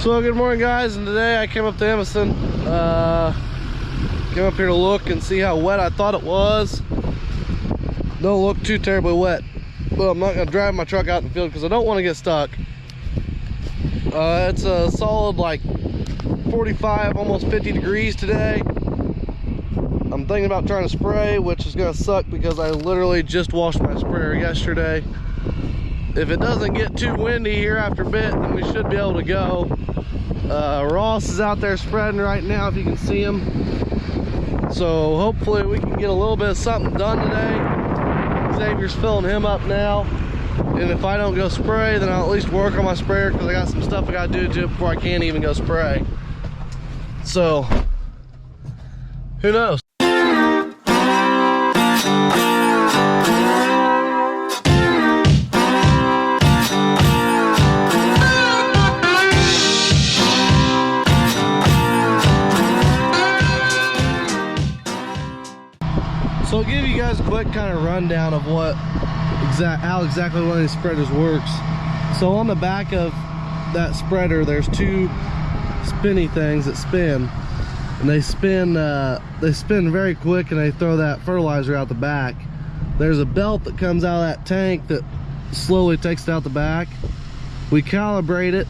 So good morning, guys, and today I came up to Emerson. Came up here to look and see how wet I thought it was. Don't look too terribly wet, but I'm not gonna drive my truck out in the field because I don't want to get stuck. It's a solid like 45, almost 50 degrees today. I'm thinking about trying to spray, which is gonna suck because I literally just washed my sprayer yesterday. If it doesn't get too windy here after a bit, then we should be able to go. Ross is out there spreading right now, if you can see him. So hopefully we can get a little bit of something done today. Xavier's filling him up now. And if I don't go spray, then I'll at least work on my sprayer because I got some stuff I gotta do to it before I can even go spray. So, who knows? So I'll give you guys a quick kind of rundown of how exactly one of these spreaders works. So on the back of that spreader, there's two spinny things that spin, and they spin very quick, and they throw that fertilizer out the back. There's a belt that comes out of that tank that slowly takes it out the back. We calibrate it,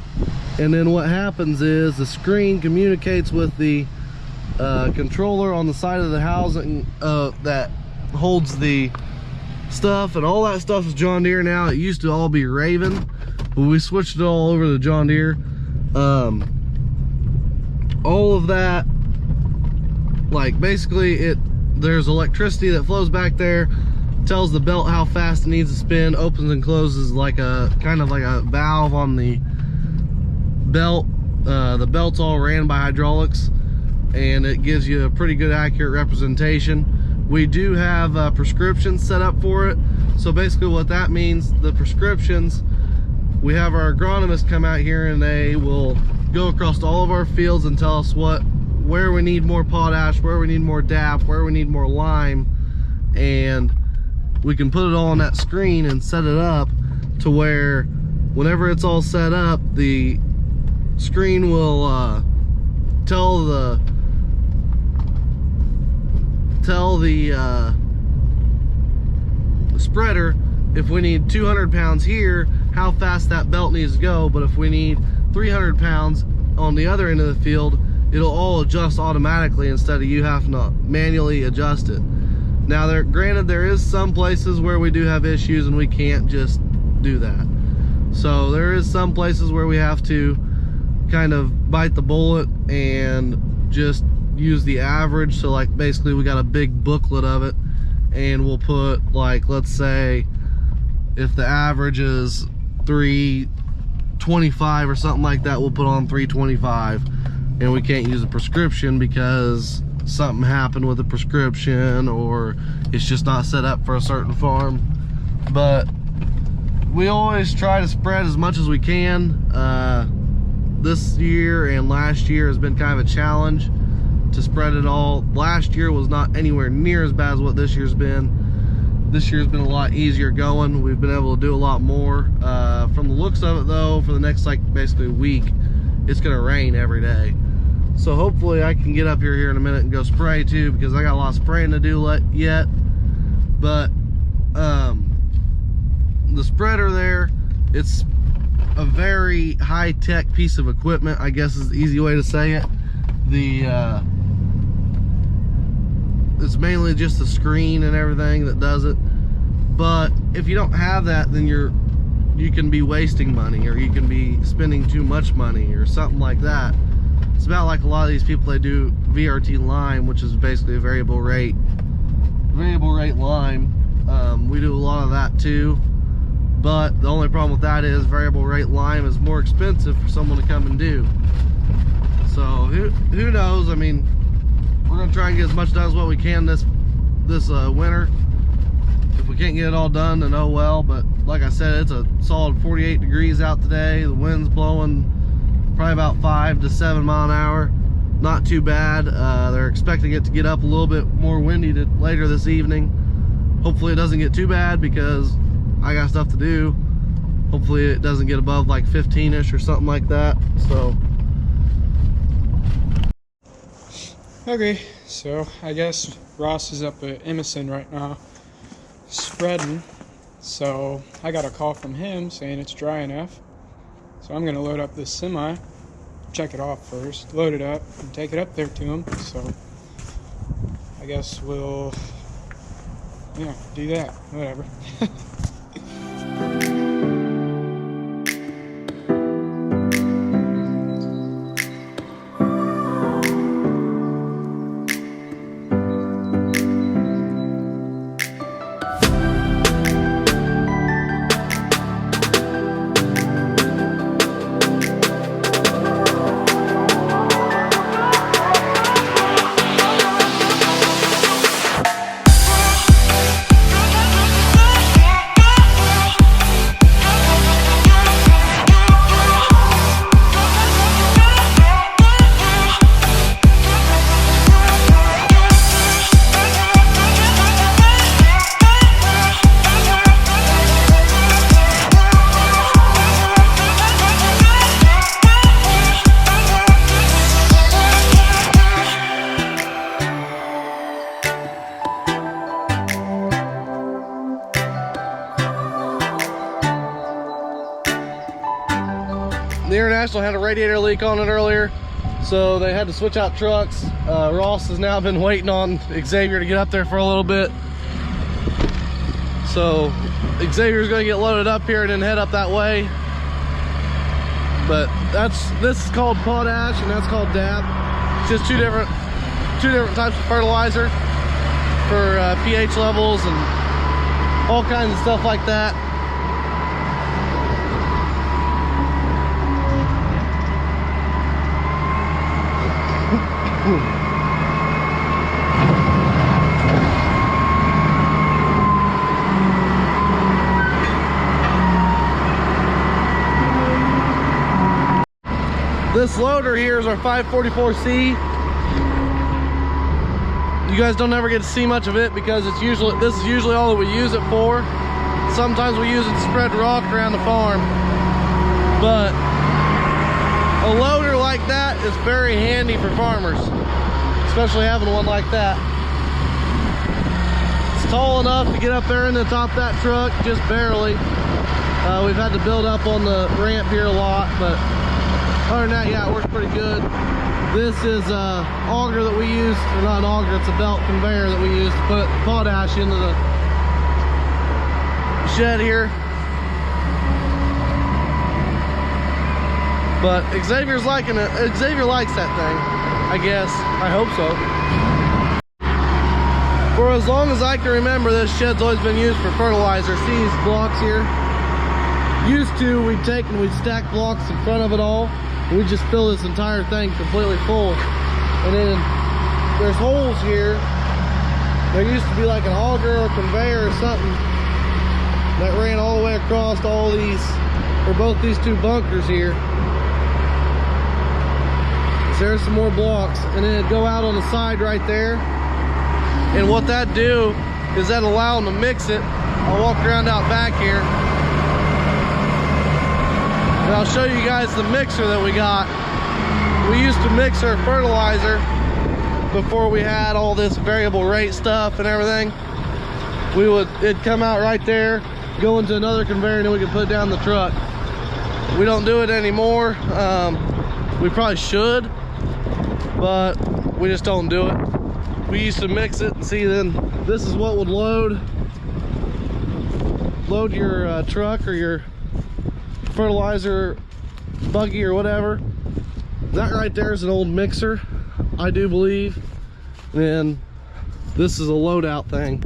and then what happens is the screen communicates with the controller on the side of the housing that holds the stuff, and all that stuff is John Deere now. It used to all be Raven, but we switched it all over to John Deere. All of that, like basically there's electricity that flows back there, tells the belt how fast it needs to spin, opens and closes like a kind of like a valve on the belt. The belt's all ran by hydraulics, and it gives you a pretty good accurate representation. We do have prescriptions set up for it. So basically what that means, the prescriptions, we have our agronomists come out here and they will go across all of our fields and tell us where we need more potash, where we need more DAP, where we need more lime, and we can put it all on that screen and set it up to where whenever it's all set up, the screen will tell the spreader if we need 200 pounds here, how fast that belt needs to go. But if we need 300 pounds on the other end of the field, it'll all adjust automatically instead of you having to manually adjust it. Now, granted, there is some places where we do have issues and we can't just do that. So there is some places where we have to kind of bite the bullet and just use the average. So like basically we got a big booklet of it, and we'll put, like, let's say if the average is 325 or something like that, we'll put on 325, and we can't use a prescription because something happened with the prescription or it's just not set up for a certain farm. But we always try to spread as much as we can. This year and last year has been kind of a challenge to spread it all. Last year was not anywhere near as bad as what this year's been. This year's been a lot easier going. We've been able to do a lot more. From the looks of it though, for the next like basically week, it's gonna rain every day. So hopefully I can get up here in a minute and go spray too, because I got a lot of spraying to do yet. But the spreader there, it's a very high-tech piece of equipment, I guess is the easy way to say it. It's mainly just the screen and everything that does it. But if you don't have that, then you can be wasting money, or you can be spending too much money or something like that. It's about like a lot of these people, they do VRT lime, which is basically a variable rate lime. We do a lot of that too, but the only problem with that is variable rate lime is more expensive for someone to come and do. So who knows? I mean, we're gonna try and get as much done as what we can this winter. If we can't get it all done, then oh well. But like I said, it's a solid 48 degrees out today. The wind's blowing probably about 5 to 7 mile an hour. Not too bad. They're expecting it to get up a little bit more windy later this evening. Hopefully it doesn't get too bad because I got stuff to do. Hopefully it doesn't get above like 15-ish or something like that. So Okay, so I guess Ross is up at Emerson right now, spreading. So I got a call from him saying it's dry enough. So I'm gonna load up this semi, check it off first, load it up, and take it up there to him. So I guess we'll, yeah, do that, whatever. The International had a radiator leak on it earlier, so they had to switch out trucks. Ross has now been waiting on Xavier to get up there for a little bit. So Xavier's gonna get loaded up here and then head up that way. But this is called potash and that's called DAP. It's just two different types of fertilizer for pH levels and all kinds of stuff like that. This loader here is our 544C. You guys don't ever get to see much of it because this is usually all that we use it for. Sometimes we use it to spread rock around the farm. But a loader like that is very handy for farmers, especially having one like that. It's tall enough to get up there in the top of that truck, just barely. We've had to build up on the ramp here a lot, but other than that, yeah, it works pretty good. This is a auger that we use, or not an auger, it's a belt conveyor that we use to put potash into the shed here. But Xavier's liking it. Xavier likes that thing, I guess. I hope so. For as long as I can remember, this shed's always been used for fertilizer. See these blocks here? Used to, we'd take and we'd stack blocks in front of it all. And we'd just fill this entire thing completely full. And then there's holes here. There used to be like an auger or conveyor or something that ran all the way across all these, or both these two bunkers here. So there's some more blocks, and then it'd go out on the side right there. And what that'd do is that'd allow them to mix it. I'll walk around out back here. And I'll show you guys the mixer that we got. We used to mix our fertilizer before we had all this variable rate stuff and everything. It'd come out right there, go into another conveyor, and then we could put it down the truck. We don't do it anymore. We probably should, but we just don't do it. We used to mix it, and see, then this is what would load your truck or your fertilizer buggy or whatever. That right there is an old mixer, I do believe. And this is a loadout thing.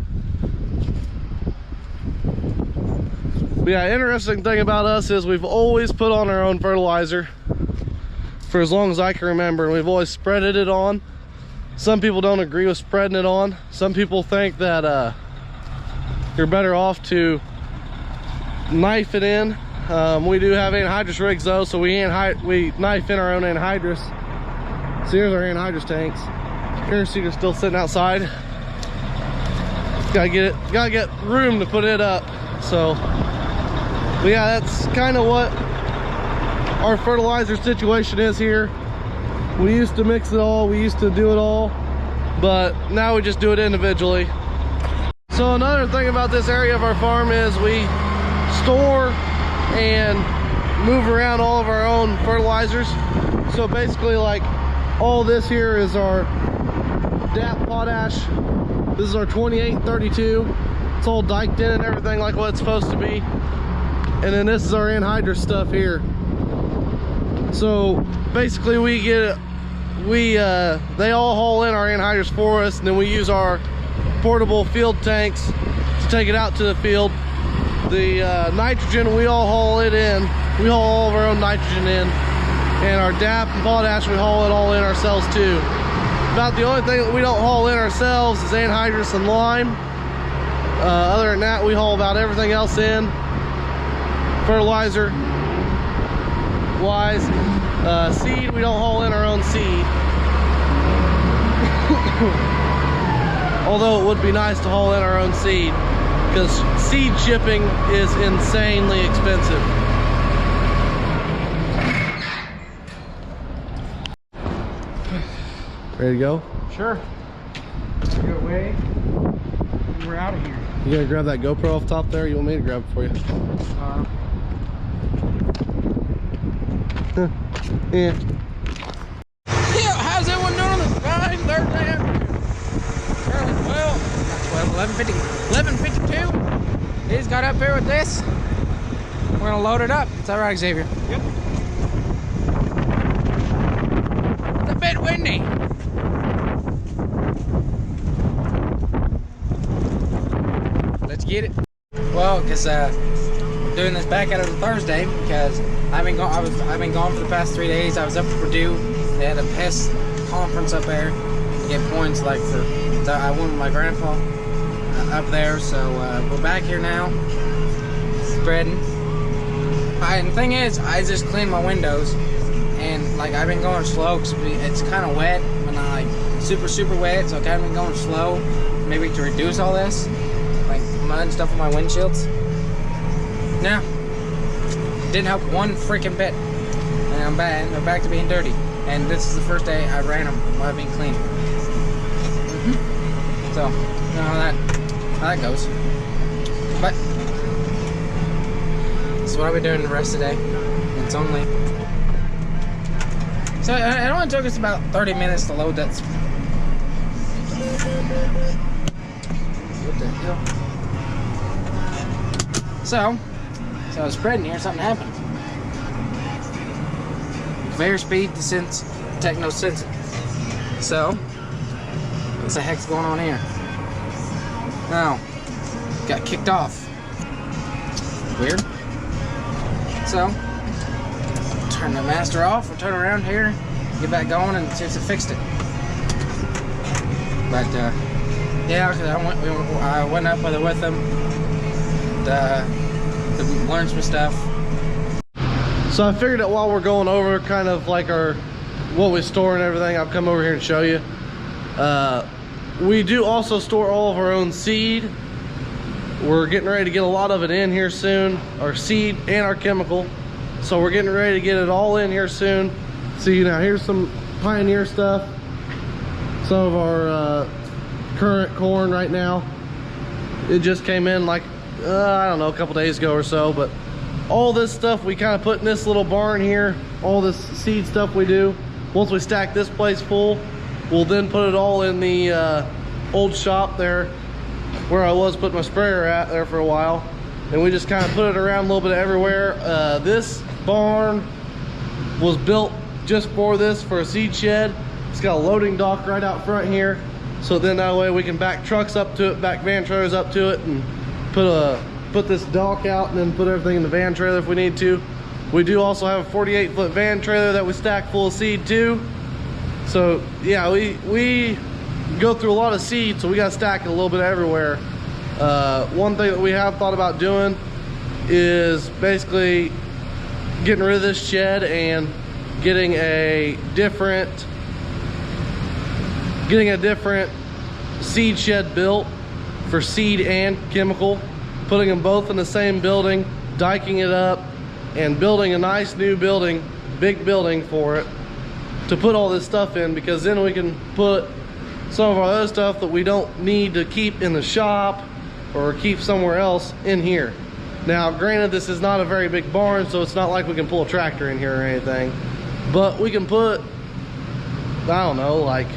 But yeah, interesting thing about us is we've always put on our own fertilizer for as long as I can remember, and we've always spreaded it on. Some people don't agree with spreading it on. Some people think that you're better off to knife it in. We do have anhydrous rigs though, so we knife in our own anhydrous. So here's our anhydrous tanks. Air seeder's still sitting outside. Gotta get room to put it up. So, but yeah, that's kind of what our fertilizer situation is here. We used to mix it all, we used to do it all. but now we just do it individually. So another thing about this area of our farm is we store and move around all of our own fertilizers. So basically, like, all this here is our DAP potash. This is our 2832. It's all diked in and everything like what it's supposed to be. And then this is our anhydrous stuff here. So basically they all haul in our anhydrous for us, and then we use our portable field tanks to take it out to the field. The nitrogen, we all haul it in. We haul all of our own nitrogen in. And our DAP and potash, we haul it all in ourselves too. About the only thing that we don't haul in ourselves is anhydrous and lime. Other than that, we haul about everything else in. Fertilizer wise. Seed, we don't haul in our own seed. Although it would be nice to haul in our own seed, because seed shipping is insanely expensive. Ready to go? Sure. Good way. We're out of here. You gonna grab that GoPro off top there? You want me to grab it for you? Yeah. Yeah, how's everyone doing on this fine Thursday afternoon? Early 11:52. He's got up here with this. We're gonna load it up. Is that right, Xavier? Yep. It's a bit windy. Let's get it. Well, because doing this back out of Thursday because I've been gone for the past 3 days. I was up in Purdue. They had a pest conference up there to get points, like for I went with my grandpa up there. So we're back here now, spreading. And the thing is, I just cleaned my windows, and like I've been going slow because it's kind of wet, but not like super wet. So I've kind of been going slow, maybe to reduce all this, like mud and stuff on my windshields. No, didn't help one freaking bit, and I'm back. They're back to being dirty, and this is the first day I ran them while I've been cleaning. So, you know how that goes. But this is what I'll be doing the rest of the day. It's only so it only took us about 30 minutes to load that. What the hell? So I was spreading here, something happened. Conveyor speed to sense, techno sensing. So, what the heck's going on here? Now, got kicked off. Weird. So, turn the master off and turn around here, get back going and see if it fixed it. But, yeah, I went up with them. To learn some stuff. So I figured that while we're going over kind of like what we store and everything, I'll come over here and show you. We do also store all of our own seed. We're getting ready to get a lot of it in here soon, our seed and our chemical. So we're getting ready to get it all in here soon. See, now here's some Pioneer stuff, some of our current corn right now. It just came in like I don't know, a couple days ago or so. But all this stuff we kind of put in this little barn here. All this seed stuff we do, once we stack this place full, we'll then put it all in the old shop there where I was putting my sprayer at there for a while. And we just kind of put it around a little bit everywhere. This barn was built just for this, for a seed shed. It's got a loading dock right out front here, so then that way we can back trucks up to it, back van trailers up to it, and put this dock out and then put everything in the van trailer if we need to. We do also have a 48-foot van trailer that we stack full of seed too. So yeah, we go through a lot of seed, so we got to stack it a little bit everywhere. One thing that we have thought about doing is basically getting rid of this shed and getting a different seed shed built for seed and chemical, putting them both in the same building, diking it up, and building a nice new building, big building for it, to put all this stuff in, because then we can put some of our other stuff that we don't need to keep in the shop or keep somewhere else in here. Now, granted, this is not a very big barn, so it's not like we can pull a tractor in here or anything, but we can put, I don't know, like,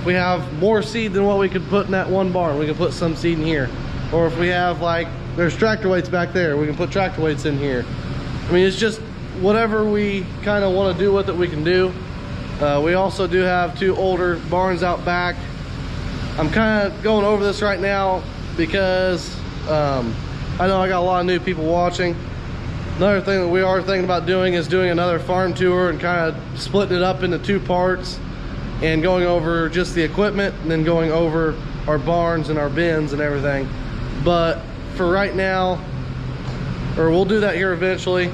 we have more seed than what we could put in that one barn, we can put some seed in here. Or if we have, like, there's tractor weights back there, we can put tractor weights in here. I mean, it's just whatever we kind of want to do with it, we can do. We also do have 2 older barns out back. I'm kind of going over this right now because I know I got a lot of new people watching. Another thing that we are thinking about doing is doing another farm tour and kind of splitting it up into 2 parts and going over just the equipment and then going over our barns and our bins and everything. But for right now, or we'll do that here eventually,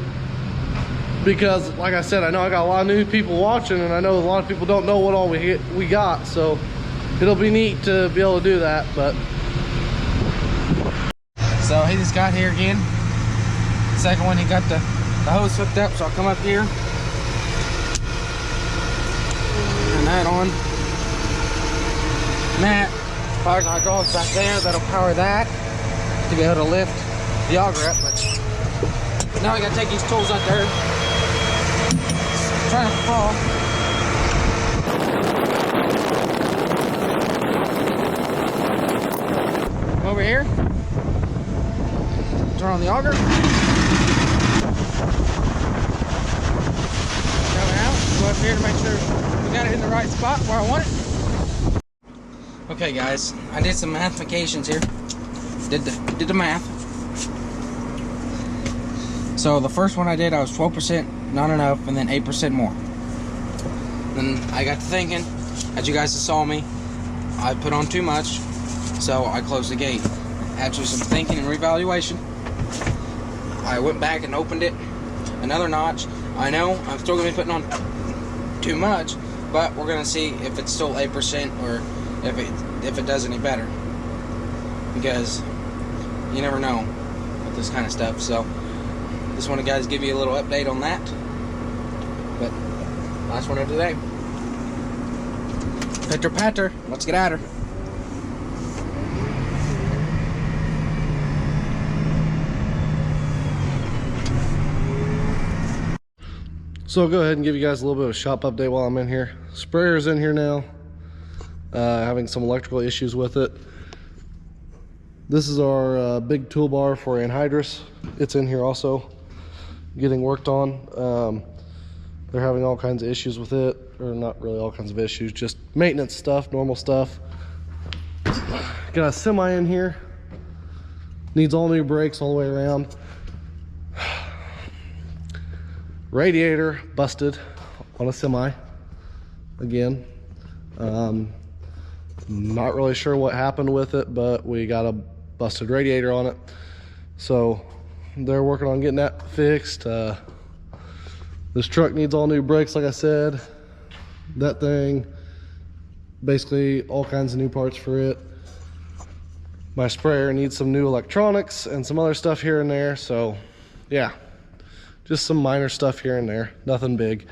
because like I said, I know I got a lot of new people watching, and I know a lot of people don't know what all we got, so it'll be neat to be able to do that. But so he just got here again. Second one, he got the hose hooked up, so I'll come up here, turn that on. And that powers hydraulics back there, that'll power that to be able to lift the auger up. But now I gotta take these tools out there, trying to fall. Over here, turn on the auger. Go up here to make sure we got it in the right spot where I want it. Okay guys, I did some mathematications here. Did the math. So the first one I did, I was 12% not enough, and then 8% more. Then I got to thinking, as you guys saw me, I put on too much, so I closed the gate. After some thinking and reevaluation, I went back and opened it another notch. I know I'm still gonna be putting on too much, but we're gonna see if it's still 8% or if it does any better, because you never know with this kind of stuff. So just want to guys give you a little update on that. But last one of today. Pitter patter, let's get at her. so I'll go ahead and give you guys a little bit of a shop update while I'm in here. Sprayer's in here now, having some electrical issues with it. This is our big toolbar for anhydrous. It's in here also, getting worked on. They're having all kinds of issues with it, or not really all kinds of issues, just maintenance stuff, normal stuff. Got a semi in here, needs all new brakes all the way around. Radiator busted on a semi again. Not really sure what happened with it, but we got a busted radiator on it, so they're working on getting that fixed. This truck needs all new brakes, like I said. That thing, basically all kinds of new parts for it. My sprayer needs some new electronics and some other stuff here and there. So yeah, just some minor stuff here and there, nothing big.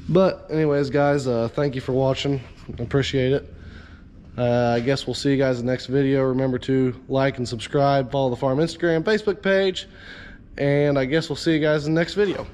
But anyways guys, thank you for watching, appreciate it. I guess we'll see you guys in the next video. Remember to like and subscribe, follow the farm Instagram, Facebook page, and I guess we'll see you guys in the next video.